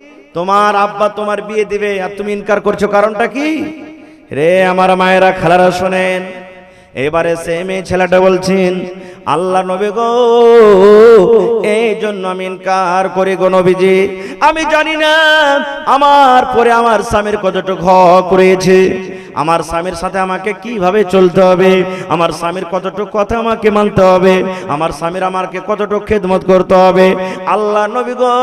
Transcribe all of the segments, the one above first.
তোমার আব্বা তোমার বিয়ে দিবে আর তুমি ইনকার করছো, কারণটা কি? রে আমার মায়েরা, খালারা শোনেন। এবারে সে মেয়ে ছেলেটা বলছেন, আল্লাহ নবী গো, এই জন্য আমি ইনকার করি গো নবীজি। আমি জানি না আমার পরে আমার স্বামীর কতটুকু হক রয়েছে, আমার স্বামীর সাথে আমাকে কিভাবে চলতে হবে, আমার স্বামীর কতটুকু কথা আমাকে মানতে হবে, আমার স্বামীর আমাকে কতটুকু খেদমত করতে হবে। আল্লাহ নবী গো,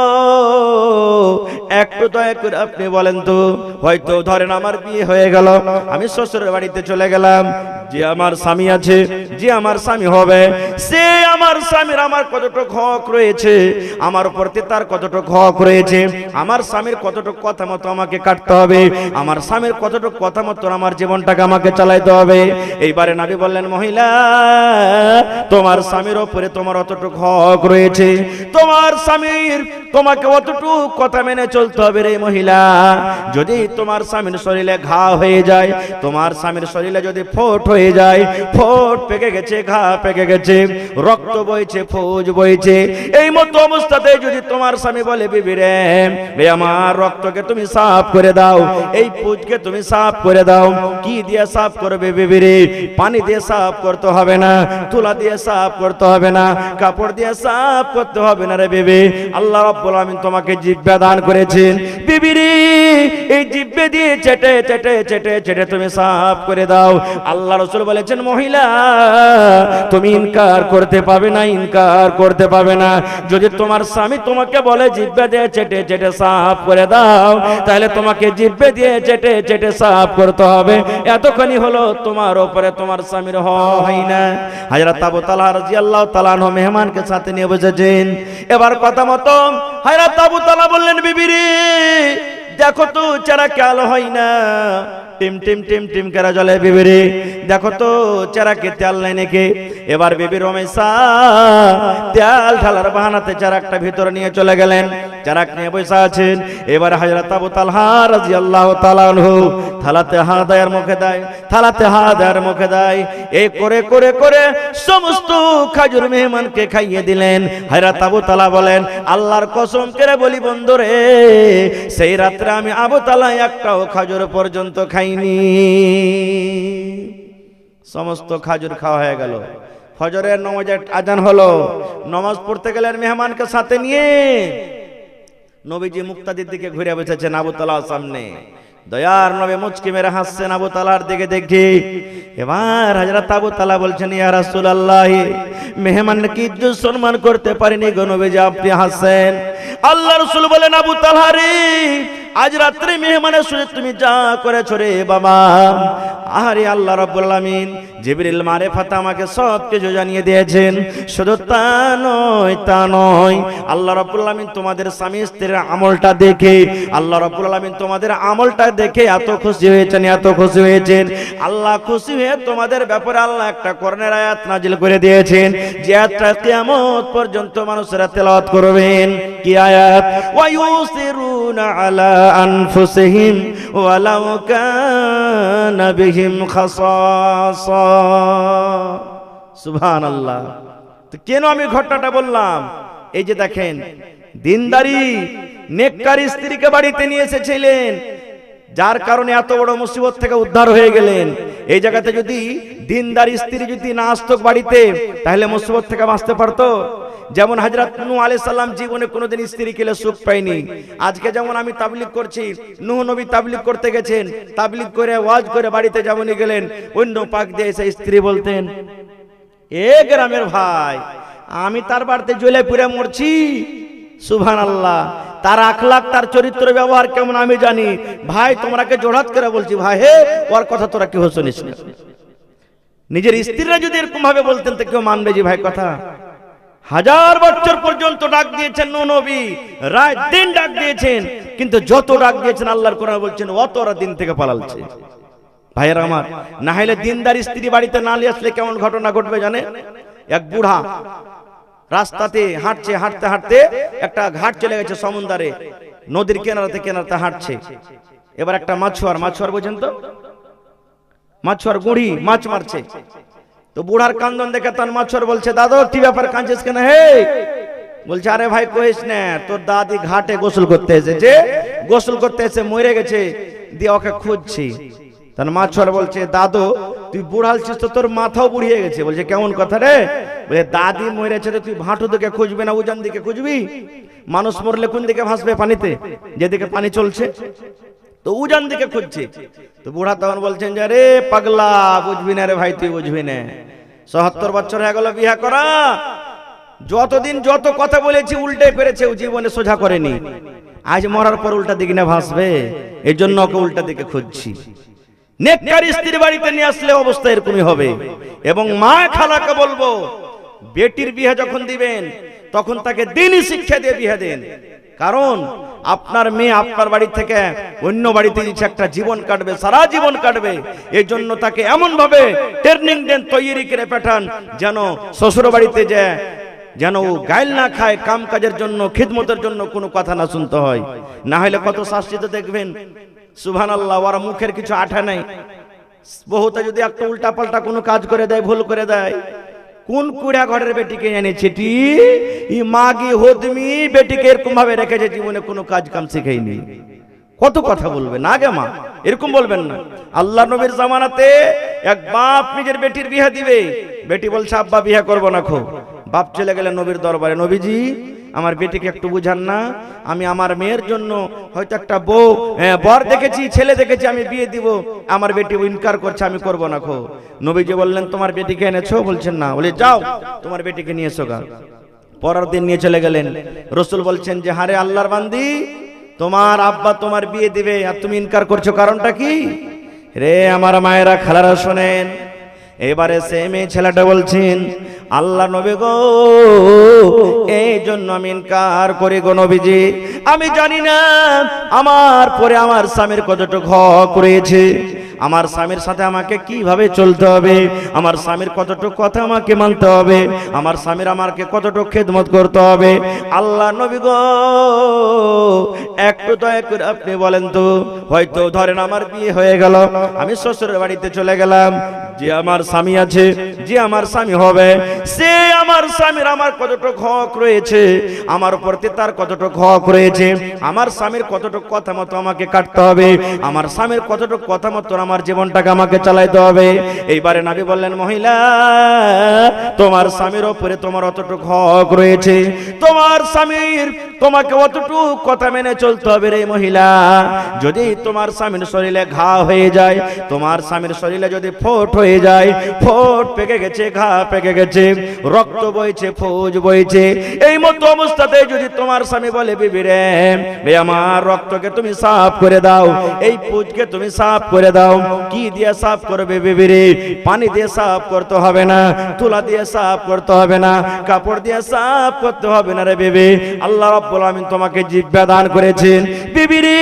একটু দয়া করে আপনি বলেন তো, হয়তো ধরেন আমার বিয়ে হয়ে গেল, আমি শ্বশুরের বাড়িতে চলে গেলাম, যে আমার স্বামী আছে, যে আমার স্বামী হবে, সে আমার স্বামীর আমার কতটুকু হক রয়েছে, আমার প্রতি তার কতটুকু হক রয়েছে, আমার স্বামীর কতটুকু কথা মতো আমাকে কাটতে হবে, আমার স্বামীর কতটুকু কথা মতো আমার জীবনটাকে আমাকে চালাইতে হবে। এইবারে নবী বললেন, মহিলা, তোমার স্বামীর উপরে তোমার অতটুকু হক রয়েছে, তোমার স্বামীর তোমাকে অতটুকু কথা মেনে চলতে হবে রে মহিলা। যদি তোমার স্বামীর শরীরে ঘা হয়ে যায়, তোমার স্বামীর শরীরে যদি ফোট হয়ে যায়, ফোট পেকে গেছে, ঘা পেকে গেছে, রক্ত বইছে, ফৌজ বইছে, এই মতো অবস্থাতে যদি তোমার স্বামী বলে, বিবি রে, আমার রক্তকে তুমি সাফ করে দাও, এই পুজকে তুমি সাফ করে দাও, কি দিয়ে সাফ করবে বিবি রে? পানি দিয়ে সাফ করতে হবে না, তুলা দিয়ে সাফ করতে হবে না, কাপড় দিয়ে সাফ করতে হবে না রে বিবি। আল্লাহ রাব্বুল আমিন তোমাকে জিহ্বা দান করেছেন, বিবি রে, এই জিহ্বা দিয়ে চেটে চেটে চেটে চেটে তুমি সাফ করে দাও। আল্লাহ রাসূল বলেছেন, মহিলা, তুমি ইনকার করতে পাবে না, ইনকার করতে পাবে না। যদি তোমার স্বামী তোমাকে বলে জিহ্বা দিয়ে চেটে চেটে সাফ করে দাও, তাহলে তোমাকে জিহ্বা দিয়ে চেটে চেটে সাফ করতে হবে। এতখানি হলো তোমার উপরে তোমার স্বামীর হয় না। হযরত আবু তালহা রাদিয়াল্লাহু তাআলা আনহু মেহমানকে সাথে নিয়ে বসেছেন। এবার কথা মতো হযরত আবু তালহা বললেন, বিবি রে, দেখো তো চেহারা কাল হয় না, টিম টিম টিম টিম করা জ্বলে, বিবি রে, দেখো তো চেহারাকে তেল নাই নাকি? এবার বিবি রমেশা তেল ঢালার বাহানাতে চেহারাটা ভিতরে নিয়ে চলে গেলেন, চেহারা নিয়ে বসে আছেন। এবার হযরত আবু তালহা রাদিয়াল্লাহু তাআলা আনহু থালাতে হাত দেয়, মুখে দেয়, থালাতে হাত দেয়, মুখে দেয়, এই করে করে করে সমস্ত খাজুর মেহমানকে খাইয়ে দিলেন। হযরত আবু তালহা বলেন, আল্লাহর কসম করে বলি বন্ধুরে, সেই রাত্রে আমি আবু তালহা একটাও খাজুর পর্যন্ত খাইনি। সমস্ত খাজুর খাওয়া হয়ে গেল। ফজরের নামাজের আজান হলো, নামাজ পড়তে গেলেন মেহমানকে সাথে নিয়ে। নবীজি মুক্তাদির দিকে ঘুরে বসেছেন আবু তালহার সামনে। দয়ার নবী মুচকি মেরে হাসছেন আবু তালহার দিকে দেখে। এবার হযরত আবু তালহা বলছেন, ইয়া রাসূলুল্লাহ, মেহমানকে ইজ্জত সম্মান করতে পারিনি গো নবীজি, আপনি হাসছেন। আল্লাহ রাসূল বলেন, আবু তালহা রে, আজ রাত্রে মেহমানের সাথে তুমি যা করেছো রে বাবা, আরে আল্লাহ রাব্বুল আলামিন জিবরিল মারিফাত আমাকে সব কিছু জানিয়ে দিয়েছেন। শুধু তা নয়, তা নয়, আল্লাহ রাব্বুল আলামিন তোমাদের স্বামী স্ত্রীর আমলটা দেখে, আল্লাহ রাব্বুল আলামিন তোমাদের আমলটা দেখে এত খুশি হয়েছেন, এত খুশি হয়েছেন। আল্লাহ খুশি হয়ে তোমাদের ব্যাপারে আল্লাহ একটা কোরআনের আয়াত নাজিল করে দিয়েছেন, যে আয়াতটা কিয়ামত পর্যন্ত মানুষেরা তেলাওয়াত করবেন। কি আয়াত? ওয়া ইউসিরুনা আলা আনফুসিহিম ওয়ালাউ কানা বিহিম খাসাসা। সুবহানাল্লাহ। তো কেন আমি ঘটনাটা বললাম? এই যে দেখেন, দিনদারি নেককারী স্ত্রীকে বাড়িতে নিয়ে এসেছিলেন, যার কারণে এত বড় মুসিবত থেকে উদ্ধার হয়ে গেলেন। এই জায়গাতে যদি দিনদারি স্ত্রী যদি না আসতো বাড়িতে, তাহলে মুসিবত থেকে বাঁচতে পারতো। যেমন হযরত নূহ আলাইহিস সালাম জীবনে কোনোদিন স্ত্রী কেলে সুখ পায়নি। আজকে যেমন আমি তাবলীগ করছি, নূহ নবী তাবলীগ করতে গেছেন, তাবলীগ করে ওয়াজ করে বাড়িতে যেমনই গেলেন, অন্য পাক দিয়ে এসে স্ত্রী বলতেন, এ গ্রামের ভাই, আমি তার বাড়িতে জ্বলে পুড়ে মরছি। সুবহানাল্লাহ। তার আখলাক, তার চরিত্র ব্যবহার কেমন আমি জানি। ভাই তোমরাকে জোড়াত করে বলছি, ভাই হে, ওর কথা তোরা কেউ শুনিস না। নিজের স্ত্রীরা যদি এরকম ভাবে বলতেন তো কেউ মানবে যে ভাই কথা? 1000 বছর পর্যন্ত ডাক দিয়েছেন নূহ নবী, রাত দিন ডাক দিয়েছেন, কিন্তু যত ডাক দিয়েছেন আল্লাহর কোরআন বলছেন অতরা দিন থেকে পালালছে। ভাইয়েরা আমার, না হলে দিনদার স্ত্রী বাড়িতে না নিয়ে আসলে কেমন ঘটনা ঘটবে জানে? এক বুড়া রাস্তাতে হাঁটছে, হাঁটতে হাঁটতে একটা ঘাট চলে গেছে সমুদ্রে, নদীর কিনারাতে কিনারাতে হাঁটছে। এবার একটা মাছুয়ার বোঝেন তো, মাছুয়ার গুড়ি মাছ মারছে। তো বুড়ার কান্দন দেখে তার মাছুয়ার বলছে, দাদা কি ব্যাপার, কাঁদছিস কেন? হে বলছে আরে ভাই কইস না, তোর দাদি ঘাটে গোসল করতে এসেছে, গোসল করতে এসে মরে গেছে, দিয়ে ওকে খুঁজছি। তার মাছুয়ারা বলছে দাদু তুই বুড়ালছিস তো, তোর মাথাও বুড়িয়ে গেছে। বলছে কেমন কথা রে? বলে দাদি মরেছে তো তুই ভাঁটু দিকে খুঁজবি না উজান দিকে খুঁজবি? মানুষ মরলে কোন দিকে ভাসবে? পানিতে, যেদিকে পানি চলছে। তো উজান দিকে খুঁজছে। তো বুড়া তখন বলছেন যে রে পাগলা, বুঝবি না রে ভাই, তুই বুঝবি না, ৭৭ বছর হয়ে গেল বিয়ে করা, যতদিন যত কথা বলেছি উল্টে পেরেছে, জীবনে সোজা করেনি, আজ মরার পর উল্টা দিকে না ভাসবে, এই জন্য ওকে উল্টা দিকে খুঁজছি। নেককার স্ত্রীর বাড়িতে নিয়ে আসলে অবস্থা এরকমই হবে। এবং মা খালাকে বলবো বেটির বিয়ে যখন দিবেন তখন তাকে দিনই শিক্ষা দিয়ে বিয়ে দেন। কারণ আপনার মেয়ে আপনার বাড়ি থেকে অন্য বাড়িতে গিয়ে একটা জীবন কাটবে, সারা জীবন কাটবে, এই জন্য তাকে এমন ভাবে ট্রেনিং দেন, তৈরি করে পাঠান যেন শ্বশুর বাড়িতে যায় যেন গাইল না খায়, কাম কাজের জন্য খিদমতের জন্য কোনো কথা না শুনতে হয়। না হলে কত শাস্তিতে দেখবেন সুবহানাল্লাহ, ওরা মুখের কিছু আঠা নাই। বহুতে যদি একটা উল্টা পাল্টা কোনো কাজ করে দেয়, ভুল করে দেয়, কোন কুড়া ঘরের বেটিকে এনেছে টি মাগি হদমি বেটিকে এরকম ভাবে রেখেছে, জীবনে কোনো কাজ কাম শিখাইনি। কত কথা বলবে না গে মা, এরকম বলবেন না। আল্লাহ নবীর জামানাতে এক বাপ নিজের বেটির বিয়ে দিবে, বেটি বলছে আব্বা বিয়ে করবো না খো। বাপ চলে গেলেন নবীর দরবারে, নবীজি আমার বেটিকে একটু বুঝান না, আমি আমার মেয়ের জন্য হয়তো একটা বউ বর দেখেছি, ছেলে দেখেছি, আমি বিয়ে দিব, আমার বেটি ইনকার করছে, আমি করব না খো। নবীজি বললেন তোমার বেটিকে এনেছো? বলছেন না। বলে যাও তোমার বেটিকে নিয়ে এসো গা। পরের দিন নিয়ে চলে গেলেন। রাসূল বলছেন যে হারে আল্লাহর বান্দি, তোমার আব্বা তোমার বিয়ে দিবে আর তুমি ইনকার করছো, কারণটা কি? রে আমার মায়েরা খালারা শোনেন, এবারে সে মেয়ে ছেলেটা বলছেন আল্লাহ নবী গো, এই জন্য আমি ইনকার করি গো নবীজি, আমি জানি না আমার পরে আমার স্বামীর কতটুকু হক রয়েছে, আমার স্বামীর সাথে আমাকে কিভাবে চলতে হবে, আমার স্বামীর কতটুকু কথা আমাকে মানতে হবে, আমার স্বামীর আমাকে কতটুকু খেদমত করতে হবে। আল্লাহ নবী গো একটু দয়া করে আপনি বলেন তো, হয়তো ধরেন আমার বিয়ে হয়ে গেল, আমি শ্বশুরের বাড়িতে চলে গেলাম, যে আমার স্বামী আছে, যে আমার স্বামী হবে, সে আমার স্বামীর আমার কতটুকু হক রয়েছে, আমার প্রতি তার কতটুকু হক রয়েছে, আমার স্বামীর কতটুকু কথা মতো আমাকে কাটতে হবে, আমার স্বামীর কতটুকু কথা মতো আমার জীবনটাকে আমাকে চালাইতে হবে। এইবারে নবী বললেন মহিলা, তোমার স্বামীর উপরে তোমার অতটুকু হক রয়েছে, তোমার স্বামীর তোমাকে অতটুকু কথা মেনে চলতে হবে রে মহিলা। যদি তোমার স্বামীর শরীরে ঘা হয়ে যায়, তোমার স্বামীর শরীরে যদি ফোট হয়ে যায়, ফোট পেকে গেছে, ঘা পেকে গেছে, রক্ত বইছে, ফৌজ বইছে, এই মতো অবস্থাতে যদি তোমার স্বামী বলে বিবি রে আমার রক্তকে তুমি সাফ করে দাও, এই পুজকে তুমি সাফ করে দাও, কি দিয়ে সাফ করবে বিবি রে? পানি দিয়ে সাফ করতে হবে না, তুলা দিয়ে সাফ করতে হবে না, কাপড় দিয়ে সাফ করতে হবে না রে বিবি। আল্লাহ রাব্বুল আমিন তোমাকে জিহ্বা দান করেছেন বিবি রে,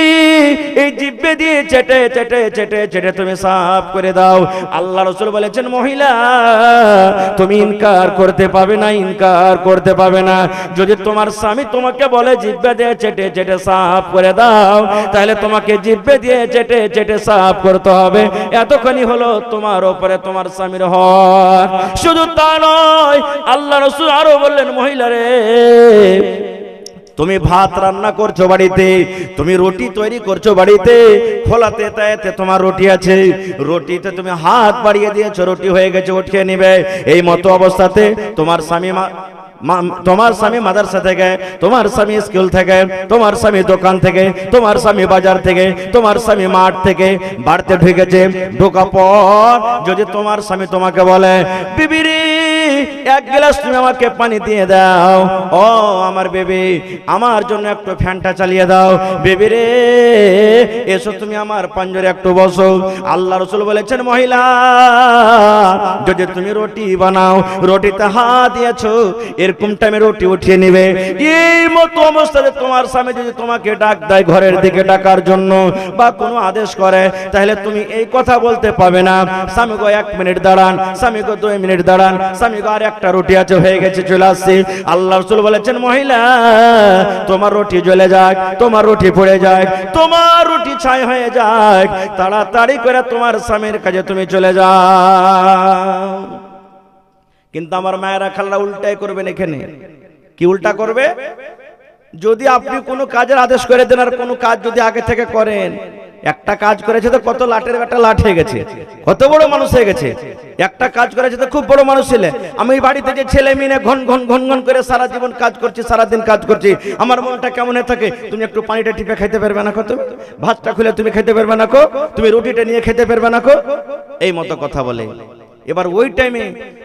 এই জিহ্বা দিয়ে চেটে চেটে চেটে চেটে তুমি সাফ করে দাও। আল্লাহ রাসূল বলেছেন মহিলা তুমি ইনকার করতে পাবে না, ইনকার করতে পাবে না। যদি তোমার স্বামী তোমাকে বলে জিহ্বা দিয়ে চেটে চেটে সাফ করে দাও, তাহলে তোমাকে জিহ্বা দিয়ে চেটে চেটে সাফ করতে হবে। এতখানি হলো তোমার উপরে তোমার স্বামীর হক। শুধু তা নয়, আল্লাহ রাসূল আরো বললেন মহিলা রে, তুমি ভাত রান্না করছো বাড়িতে, তুমি রুটি তৈরি করছো বাড়িতে, খোলাতে তাইতে তোমার রুটি আছে, রুটিতে তুমি হাত বাড়িয়ে দিয়েছো, রুটি হয়ে গেছে, উঠিয়ে নিবে। এই মতো অবস্থাতে তোমার স্বামী তোমার স্বামী মাদ্রাসা থেকে, তোমার স্বামী স্কুল থেকে, তোমার স্বামী দোকান থেকে, তোমার স্বামী বাজার থেকে, তোমার স্বামী মাঠ থেকে বাড়িতে ঢুকেছে, ঢোকা পর যদি তোমার স্বামী তোমাকে বলে বিবি রে এক গ্লাস তুমি আমাকে পানি দিয়ে দাও, ও আমার বেবি আমার জন্য একটু ফ্যানটা চালিয়ে দাও, বেবি রে এসো তুমি আমার পাঞ্জরে একটু বসো। আল্লাহ রাসূল বলেছেন মহিলা যদি তুমি রুটি বানাও, রুটিতে হাত দিয়েছো, এরকম টাইমে রুটি উঠিয়ে নিবে। এই মতো অবস্থাতে তোমার স্বামী যদি তোমাকে ডাক দেয় ঘরের দিকে ডাকার জন্য বা কোনো আদেশ করে, তাহলে তুমি এই কথা বলতে পাবে না স্বামী গো 1 মিনিট দাঁড়ান, স্বামী গো 2 মিনিট দাঁড়ান, স্বামী গো আর একটা রুটি আছে হয়ে গেছে চলে আসছে। আল্লাহ রাসূল বলেছেন মহিলা তোমার রুটি জ্বলে যাক, তোমার রুটি পড়ে যাক, তোমার রুটি ছাই হয়ে যাক, তাড়াতাড়ি করে তোমার স্বামীর কাছে তুমি চলে যাও। কিন্তু আমার মায়েরা খালরা উল্টাই করবেন এখানে। কি উল্টা করবে? যদি আপনি কোনো কাজের আদেশ করে দেন আর কোনো কাজ যদি আগে থেকে করেন, একটা কাজ করেছে তো কত লাটের বেটা লাট হয়ে গেছে, কত বড় মানুষ হয়ে গেছে। একটা কাজ করেছে তো খুব বড় মানুষ ছেলে। আমি বাড়িতে যে ছেলে মেয়ে ঘন ঘন ঘন ঘন করে সারা জীবন কাজ করছি, সারাদিন কাজ করছি, আমার মনটা কেমন হয়ে থাকে, তুমি একটু পানিটা টিপে খাইতে পারবে না কো, তুমি ভাতটা খুলে তুমি খেতে পারবে না কো, তুমি রুটিটা নিয়ে খেতে পারবে না কো, এই মতো কথা বলে। এবার ওই টাইমে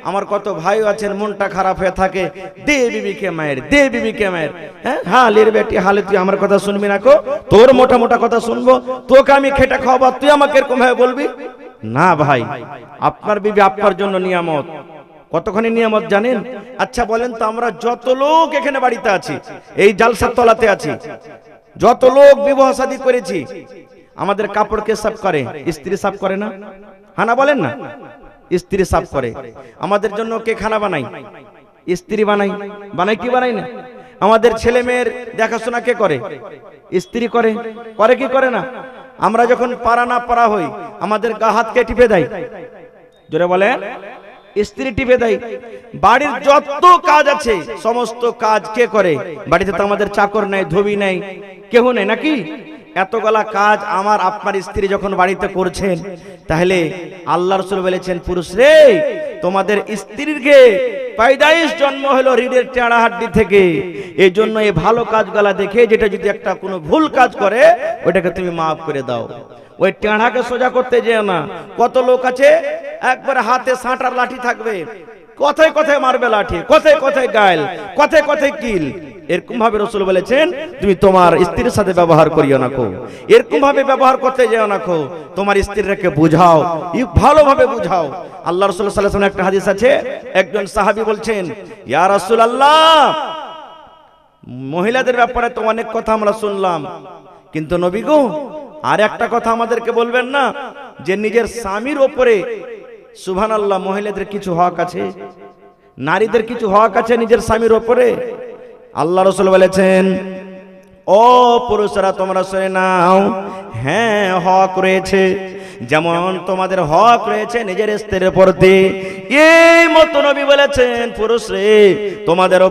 আমার কত ভাই আছেন মনটা খারাপ হয়ে থাকে, দে বিবিকে মায়ের, দে বিবিকে মায়ের। হ্যাঁ, হালের বেটি হালে, তুই আমার কথা শুনবি না কো, তোর মোটা মোটা কথা শুনবো, তোকে আমি খেটে খাওয়াবো, তুই আমাকে এরকম ভাবে বলবি না। ভাই, আপনার বিবি আপনার জন্য নিয়ামত। কতখানি নিয়ামত জানেন? আচ্ছা বলেন তো, আমরা যত লোক এখানে বাড়িতে আছি, এই জালসার তলাতে আছি, যত লোক বিবাহ শাদী করেছি, আমাদের কাপড়কে সাফ করে, স্ত্রী সাফ করে না? হ্যাঁ না বলেন না? স্ত্রী সাফ করে। আমাদের জন্য কে খানা বানাই? স্ত্রী বানাই। বানাই কি বানাই না? আমাদের ছেলে মেয়ের দেখাশোনা কে করে? স্ত্রী করে। করে কি করে না? আমরা যখন পারা না পারা হই, আমাদের গা হাত কে টিপে দেয়? জোরে বলেন। স্ত্রী টিপে দেয়। বাড়ির যত কাজ আছে সমস্ত কাজ কে করে? বাড়িতে তো আমাদের চাকর নাই, ধোবি নাই, কেউ নেই নাকি? এতগুলা কাজ আমার আপনার স্ত্রী যখন বাড়িতে করছেন, তাহলে আল্লাহ রাসূল বলেছেন, পুরুষ রে, তোমাদের স্ত্রীকে পয়দাইশ জন্ম হলো রিডের টেড়া হাড্ডি থেকে। এই জন্য এই ভালো কাজগুলা দেখে, যেটা যদি একটা কোনো ভুল কাজ করে, ওটাকে তুমি মাফ করে দাও। ওই টেড়াকে সোজা করতে যেও না। কত লোক আছে একবার হাতে সাঁটার লাঠি থাকবে, কথায় কথায় মারবে লাঠি, কথায় কথায় গাইল, কথায় কথায় কিল। এরকম ভাবে রাসূল বলেছেন, তুমি তোমার স্ত্রীর সাথে ব্যবহার করিও না কো, এরকম ভাবে ব্যবহার করতে যেও না কো। তোমার স্ত্রীকে বুঝাও, ভালোভাবে বুঝাও। আল্লাহ রাসূল সাল্লাল্লাহু আলাইহি ওয়াসাল্লাম একটা হাদিস আছে, একজন সাহাবী বলছেন, ইয়া রাসূলুল্লাহ, মহিলাদের ব্যাপারে তো অনেক কথা আমরা শুনলাম, কিন্তু নবী গো, আর একটা কথা আমাদেরকে বলবেন না, যে নিজের স্বামীর উপরে, সুবহানাল্লাহ, মহিলাদের কিছু হক আছে, নারীদের কিছু হক আছে নিজের স্বামীর উপরে। আল্লাহ রাসূল বলেছেন, ও পুরুষরা তোমরা শুনে নাও, হ্যাঁ হক রয়েছে, যেমন তোমাদের হক রয়েছে নিজের স্ত্রীর প্রতি, এই মতো নবী বলেছেন, পুরুষ রে, তোমাদের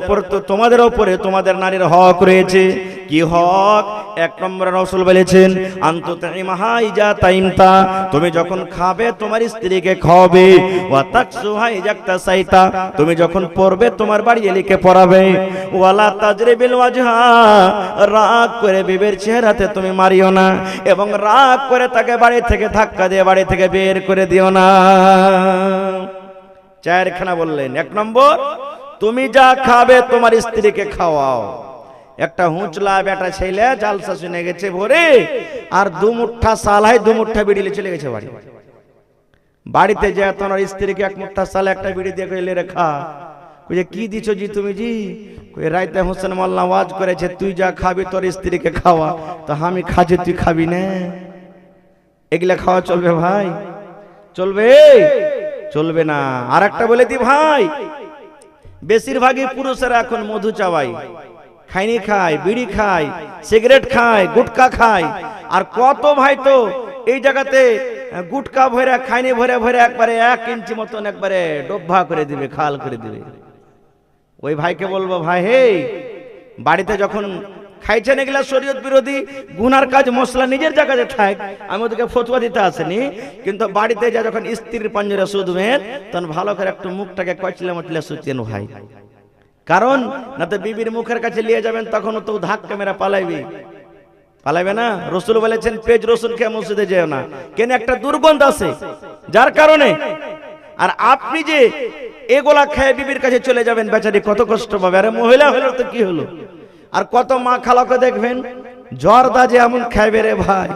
উপরে তোমাদের নারীর হক রয়েছে। কি হক? এক নম্বরে রাসূল বলেছেন, আনতুতাইমাহা ইজা তাইমতা, তুমি যখন খাবে তোমার স্ত্রীকে খাওয়াবে, ওয়া তাকসুহা ইজাক্তা সাইতা, তুমি যখন পড়বে তোমার বাড়ি এলিকে পড়াবে, ওয়ালা তাজরিবিল ওয়াজহা, রাগ করে বিবির চেহারাতে তুমি মারিও না, এবং রাগ করে তাকে বাড়ি থেকে ধাক্কা দিয়ে বাড়ি থেকে বের করে দিও না। চারখানা বললেন। এক নম্বর, তুমি যা খাবে তোমার স্ত্রীকে খাওয়াও। একটা হুঁচলা বেটা ছেলে জালসা শুনে গেছে ভোরে, আর দু মুঠা সালাই দু মুঠা বিড়ি চলে গেছে বাড়ি। বাড়িতে যা তোমার স্ত্রীকে এক মুঠা সালে একটা বিড়ি দিয়ে কইলে রেখা, কইছে কি দিছো জি তুমি জি? কই রাইতে হোসেন মোল্লা ওয়াজ করেছে, তুই যা খাবি তোর স্ত্রীকে খাওয়া, তো আমি খাচ্ছি তুই খাবি না। এগুলা খাওয়া চলবে ভাই? চলবে? চলবে না। আর একটা বলে দি ভাই, বেশিরভাগই পুরুষেরা এখন মধু চাবাই, খাইনি খায়, বিড়ি খায়, সিগারেট খায়, গুটকা খায়। আর কত ভাই তো এই জায়গাতে গুটকা ভরে, খাইনি ভরে ভরে একবারে 1 ইঞ্চি মতন একবারে ডোভা করে দিবে, খাল করে দিবে। ওই ভাইকে বলবো, ভাই হে, বাড়িতে যখন খাইছেন এগুলা শরীয়ত বিরোধী গুনার কাজ, মশলা নিজের জায়গাতে থাক, আমি ওদেরকে ফতোয়া দিতে আসেনি, কিন্তু বাড়িতে যা যখন স্ত্রীর পাঞ্জরে শুধবেন, তখন ভালো করে একটু মুখটাকে কচলে মটলে শুচেন ভাই। কারণ না তো বিবির মুখের কাছে নিয়ে যাবেন, তখন তো ধাক্কা মেরা পালাইবে, পালাইবে না। রাসূল বলেছেন, পেজ রসুন খেয়ে মসজিদে যেও না, কেন একটা দুর্গন্ধ আছে যার কারণে। আর আপনি যে এগুলা খেয়ে বিবির কাছে চলে যাবেন, বেচারি কত কষ্ট পাবে। আরে মহিলা হলো তো কি হলো? আর কত মা খালাকে দেখবেন, জর্দা যে এমন খাইবে রে ভাই,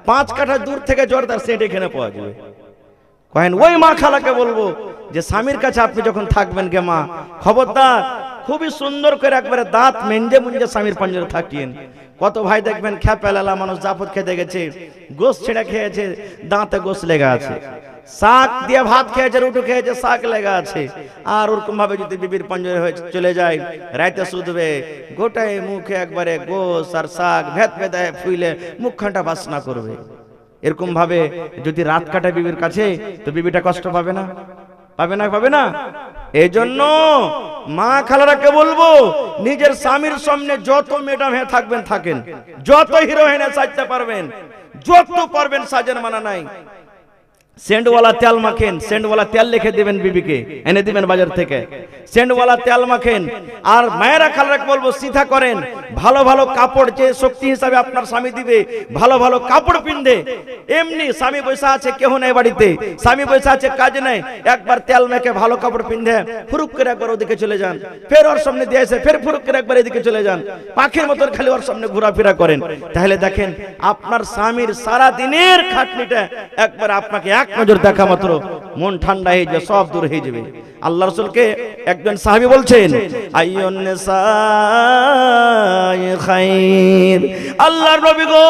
5 কাঠা দূর থেকে জর্দার সেট এখানে পাওয়া যাবে। কহেন ওই মা খালাকে বলবো যে স্বামীর কাছে আপনি যখন থাকবেন গে মা, খবরদার খুবই সুন্দর করে একবারে দাঁত মেঞ্জে মুঞ্জে স্বামীর পাঞ্জরে থাকিয়েন। কত ভাই দেখবেন খেপেলালা মানুষ জাফর খেতে গেছে, গোস ছেড়ে খেয়েছে, দাঁতে গোস লেগে আছে, শাক দিয়ে ভাত খেয়েছে, রুটি খেয়েছে, শাক লেগে আছে। আর ওরকম ভাবে যদি বিবির পাঞ্জরে হয়ে চলে যায়, রাইতে শুধবে, গোটাই মুখে একবারে গোস আর শাক ভেদ ভেদায় ফুইলে মুখখানটা বাসনা করবে। এরকম ভাবে যদি রাত কাটায় বিবির কাছে, তো বিবিটা কষ্ট পাবে না? পাবে না? পাবে না? এই জন্য মা খালারাকে বলবো, নিজের স্বামীর সামনে যত ম্যাডাম হয়ে থাকবেন থাকেন, যত হিরোইনে সাজতে পারবেন, যত পারবেন সাজের মানা নাই। সেন্টওয়ালা তেল মাখেন, সেন্টওয়ালা তেল লিখে দিবেন, বিবিকে এনে দিবেন বাজার থেকে, সেন্টওয়ালা তেল মাখেন। আর মায়েরা খালারাকে বলবো সিধা করেন, ভালো ভালো কাপড়, যে শক্তি হিসাবে আপনার স্বামী দিবে, ভালো ভালো কাপড় পিনদে। এমনি স্বামী বসে আছে, কেউ নেই বাড়িতে, স্বামী বসে আছে, কাজ নেই, একবার তেল মেখে ভালো কাপড় পিনদে, ফুরুক করে একবার ওদিকে চলে যান, ফের ওর সামনে দিয়ে এসে ফের ফুরুক করে একবার এদিকে চলে যান, পাখির মতন খালি ওর সামনে ঘোরাফেরা করেন। তাহলে দেখেন আপনার স্বামীর সারা দিনের খাটনিটা একবার আপনাকে এক নজর দেখা মাত্র মন ঠান্ডা হয়ে যাবে, সব দূর হয়ে যাবে। আল্লাহ রাসূলকে একজন সাহাবী বলছেন, আইয়ুন নিসাই খায়র, আল্লাহর নবী গো,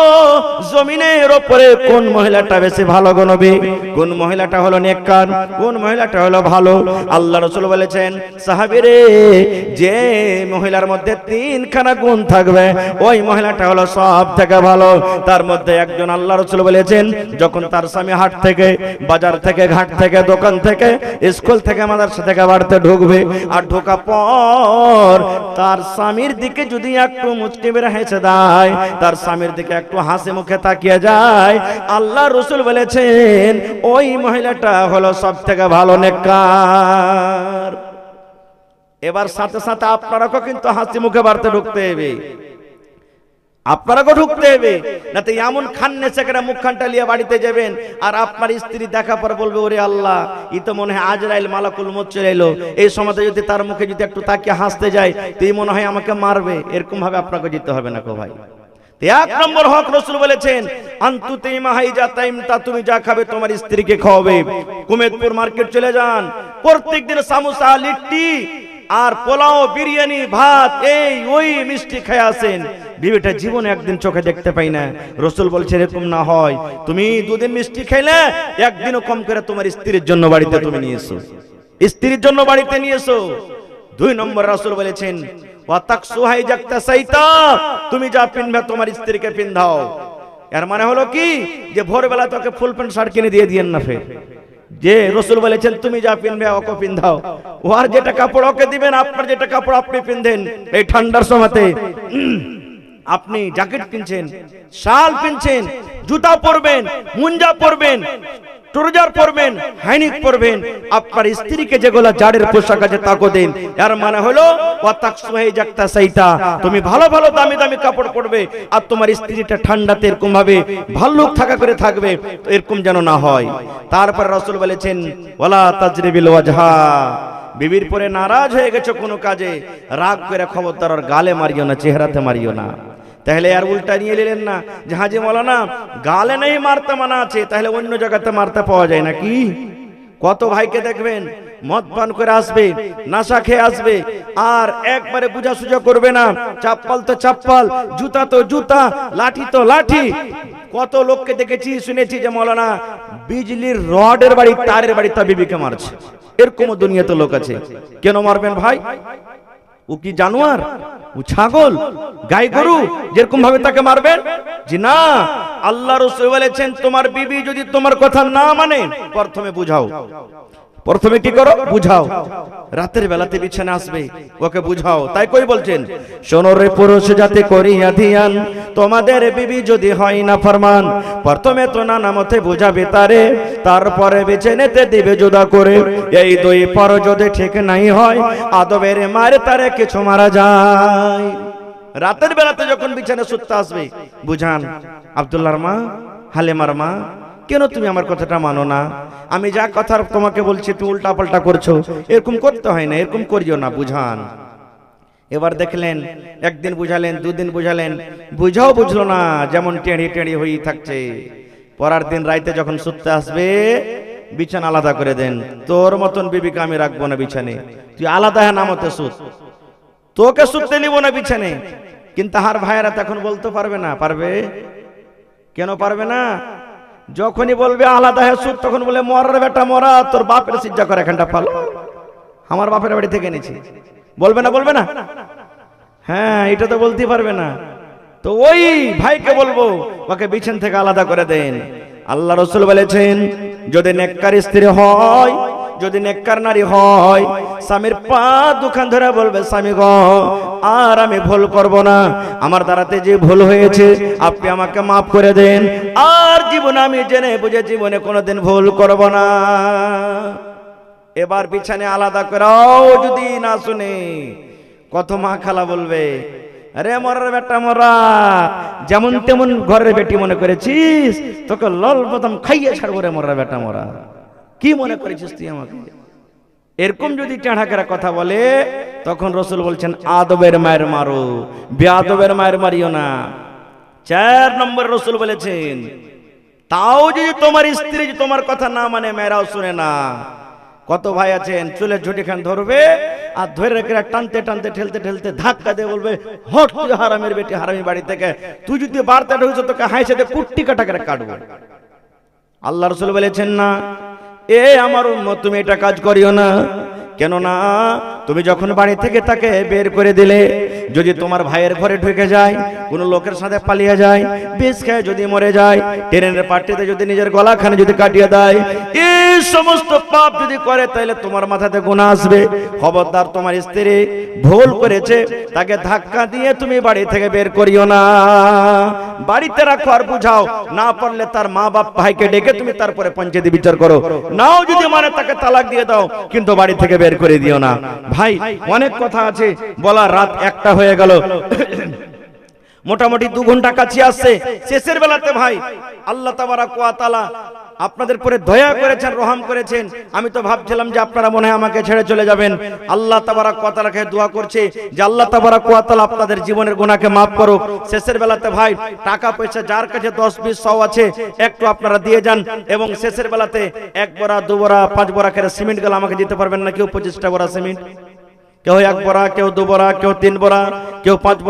জমিনের উপরে কোন মহিলাটা বেশি ভালো গো নবী? কোন মহিলাটা হলো নেককার, কোন মহিলাটা হলো ভালো? আল্লাহ রাসূল বলেছেন, সাহাবী রে, যে মহিলার মধ্যে তিনখানা গুণ থাকবে ওই মহিলাটা হলো সব থেকে ভালো। তার মধ্যে একজন আল্লাহ রাসূল বলেছেন, যখন তার স্বামী হাট থেকে, বাজার থেকে, ঘাট থেকে, দোকান থেকে, স্কুল থেকে, মাদ্রাসা থেকে বাড়িতে ঢুকবে, আর ঢোকা পর তার স্বামীর দিকে যদি একটু মুচকি মেরে হেসে দেয়, তার স্বামীর দিকে একটু হাসি মুখে তাকিয়ে যায়, আল্লাহ রাসূল বলেছেন ওই মহিলাটা হলো সব থেকে ভালো নেককার। এবার সাথে সাথে আপনারাও কিন্তু হাসি মুখে বাড়িতে ঢুকতে হবে, আপনারাও ঢুকতে হবে, না তো এমন খান্নে সেখানে মুখখানটা লিয়ে বাড়িতে যাবেন, আর আপনার স্ত্রী দেখা পর বলবে, ওরে আল্লাহ, ই তো মনে হয় আজরাইল মালাকুল মউত চলে এলো, এই সময়তে যদি তার মুখে যদি একটু তাকিয়ে হাসতে যায় তো এই মনে হয় আমাকে মারবে। এরকম ভাবে আপনাকে যেতে হবে না গো ভাই। এক নম্বর হক রাসূল বলেছেন, আনতুতিমা হাইজা তাইমতা, তুমি যা খাবে তোমার স্ত্রীকে খাওয়াবে। কুমেদপুর মার্কেট চলে যান, প্রত্যেকদিন সামোসা, লিট্টি আর পোলাও, বিরিয়ানি, ভাত, এই ওই মিষ্টি খেয়ে আসেন, বিবিটা জীবনে একদিন চোখে দেখতে পাই না। রাসূল বলছে এরকম না হয়, তুমি দুদিন মিষ্টি খাইলে একদিনও কম করে তোমার স্ত্রীর জন্য বাড়িতে তুমি নিয়ে এসো, স্ত্রীর জন্য বাড়িতে নিয়ে এসো। দুই নম্বর রাসূল বলেছেন, ওয়াতাকসুহাই জাকতাসাইতা, তুমি যা পিনবে তোমার স্ত্রীকে পিন্ধাও। এর মানে হলো কি, যে ভোরবেলা তোকে ফুল প্যান্ট শার্ট কিনে দিয়ে দিয়েন না, ফের যে রাসূল বলেছেন তুমি যা পিনবে ওকে পিন্ধাও, ওর যেটা কাপড় ওকে দিবেন, আপনার যেটা কাপড় আপনি পিনদেন। এই ঠান্ডার সময়তে আপনি জ্যাকেট কিনছেন, শাল কিনছেন, জুতা পরবেন, মুঞ্জা পরবেন, ট্রাউজার পরবেন, হাইনিক পরবেন, আপনার স্ত্রীকে যেগুলো জাড়ের পোশাক আছে তাকে দেন। এর মানে হলো ওয়াতাকসুহাই জাকতাসাইতা, তুমি ভালো ভালো দামি দামি কাপড় পরবে, আর তোমার স্ত্রীটা ঠান্ডাতে এরকম ভাবে ভাল্লুক থাকা করে থাকবে, এরকম যেন না হয়। তারপর রাসূল বলেছেন, ওয়ালা তাজরিবিল ওয়াজহা, বিবির পরে নারাজ হয়ে গেছো কোনো কাজে, রাগ করে খবরদার ওর গালে মারিও না, চেহারাতে মারিও না। তাহলে আর উল্টা নিয়ে নিলেন না যে হাজি মৌলানা গালে নেই মারতে মানা আছে, তাহলে অন্য জায়গাতে মারতে পাওয়া যায় নাকি? কত ভাইকে দেখবেন মদ পান করে আসবে, নাশা খেয়ে আসবে, আর একবারে বুঝা সুঝা করবে না, চাপ্পাল তো চাপ্পাল, জুতা তো জুতা, লাঠি তো লাঠি। কত লোককে দেখেছি, শুনেছি যে মৌলানা বিজলির রডের বাড়ি, তারের বাড়ি তা বিবিকে মারছে, এরকম দুনিয়াতে লোক আছে। কেন মারবেন ভাই? ও কি জানোয়ার? ও ছাগল, গাই গরু, যেরকম ভাবে তাকে মারবেন? জি না, আল্লাহ রাসূল বলেছেন তোমার বিবি যদি তোমার কথা না মানে প্রথমে বুঝাও। প্রথমে কি করো? বুঝাও। রাতের বেলাতে বিছানা আসবে, ওকে বুঝাও। তাই কই বলছেন, শোনো রে পুরুষ জাতি করিয়া ধিয়ান, তোমাদের বিবি যদি হয় না ফরমান, প্রথমে তো নানা মতে বুঝাবে তারে, তারপরে বিছানাতে দিবে জুদা করে। এই দুই পর যদি ঠিক নাই হয়, আদবের মারে তারে কিছু মারা যায়। রাতের বেলাতে যখন বিছানা শুতে আসবে বুঝান, আব্দুল্লাহর মা, হালেমার মা, কেন তুমি আমার কথাটা মানো না? আমি যা কথা তোমাকে বলছি তুমি উল্টা পাল্টা করছো, এরকম করতে হয় না, এরকম করিও না, বুঝান। এবার দেখলেন একদিন বুঝালেন, দুদিন বুঝালেন, বুঝাও বুঝলো না, যেমন টেঁড়ি টেঁড়ি হয়ে থাকছে। পরের দিন রাইতে যখন শুতে আসবে বিছানা আলাদা করে দেন, তোর মতন বিবিকে আমি রাখবো না বিছানে, তুই আলাদা হ্যাঁ নামতে শুত, তোকে শুতে নিব না বিছানে। কিন্তু তাহার ভাইয়েরা তখন বলতে পারবে না, পারবে? কেন পারবে না? যখনই বলবে আলাদা হ্যাঁ সুদ, তখন বলে মরার বেটা মরা, তোর বাপের সিজ্জা করে এখানটা পালো, আমার বাপের বাড়ি থেকে এনেছি। বলবে না? বলবে না? হ্যাঁ, এটা তো বলতে পারবে না। তো ওই ভাইকে বলবো ওকে বিছান থেকে আলাদা করে দেন। আল্লাহ রাসূল বলেছেন, যদি নেককার স্ত্রী হয়, যদি নেককার নারী হয় স্বামীর পা দুখান ধরে বলবে, স্বামী গো আর আমি ভুল করব না, আমার দ্বারাতে যে ভুল হয়েছে আপনি আমাকে মাফ করে দেন, আর জীবনে আমি জেনে বুঝে জীবনে কোনোদিন ভুল করব না। এবার বিছানে আলাদা করাও যদি না শুনে, কত মা খালা বলবে, আরে মরার বেটা মরা, যেমন তেমন ঘরের বেটি মনে করেছিস, তোকে লল প্রথম খাইয়ে ছাড়বো রে মরার বেটা মরা, কি মনে করেছিস তুই আমাকে? এরকম যদি টেঁড়াকেরা কথা বলে, তখন রসুল বলছেন আদবের মায়ের মারো, বেয়াদবের মায়ের মারিও না। 4 নম্বর রসুল বলেছেন, তাও যদি তোমার স্ত্রী তোমার কথা না মানে, মেয়েরাও শুনে না। কত ভাই আছেন চুলে ঝুটি খান ধরবে, আর ধরে রেখে টানতে টানতে ঠেলতে ঠেলতে ধাক্কা দিয়ে বলবে, হট তুই হারামের বেটি, হারামি বাড়ি থেকে, তুই যদি বার্তা ঢুকছো তোকে হাইসেতে কুট্টি কাটা করে কাটবো। আল্লাহ রসুল বলেছেন না, এ আমার উম্মত তুমি এটা কাজ করিও না। কেননা তুমি যখন বাড়ি থেকে তাকে বের করে দিলে, যদি তোমার ভাইয়ের ঘরে ঢুকে যায়, কোনো লোকের সাথে পালিয়ে যায়, বিষ খেয়ে যদি মরে যায়, ট্রেনের পাট্টিতে যদি নিজের গলাখানে যদি কাটিয়ে দেয়, এই সমস্ত পাপ যদি করে, তাহলে তোমার মাথাতে গুনাহ আসবে। খবরদার, তোমার স্ত্রী ভুল করেছে, তাকে ধাক্কা দিয়ে তুমি বাড়ি থেকে বের করিও না, বাড়িতে রাখো আর বুঝাও। না পারলে তার মা বাপ ভাইকে ডেকে তুমি তারপরে পঞ্চায়েতে বিচার করো, নাও যদি মানে তাকে তালাক দিয়ে দাও, কিন্তু বাড়ি থেকে বের করে দিও না। ভাই অনেক কথা আছে বলা, রাত 1টা হয়ে গেল, মোটামুটি 2 ঘন্টা কাছে আসছে। শেষের বেলাতে ভাই আল্লাহ তাবারাক ওয়া তাআলা আপনাদের পরে দয়া করেছেন, রহম করেছেন। আমি তো ভাবছিলাম যে আপনারা মনে হয় আমাকে ছেড়ে চলে যাবেন। আল্লাহ তাবারাক ওয়া তাআলাকে দোয়া করছি যে আল্লাহ তাবারাক ওয়া তাআলা আপনাদের জীবনের গুনাহকে maaf করুক। শেষের বেলাতে ভাই টাকা পয়সা যার কাছে 10 20 100 আছে একটু আপনারা দিয়ে যান, এবং শেষের বেলাতে 1 বড়া 2 বড়া 5 বড়া করে সিমেন্ট গুলো আমাকে দিতে পারবেন না? কেউ 25টা বড়া সিমেন্ট, কেউ 1 বড়া, কেউ 2 বড়া, কেউ 3 বড়া, কেউ 5 বড়া।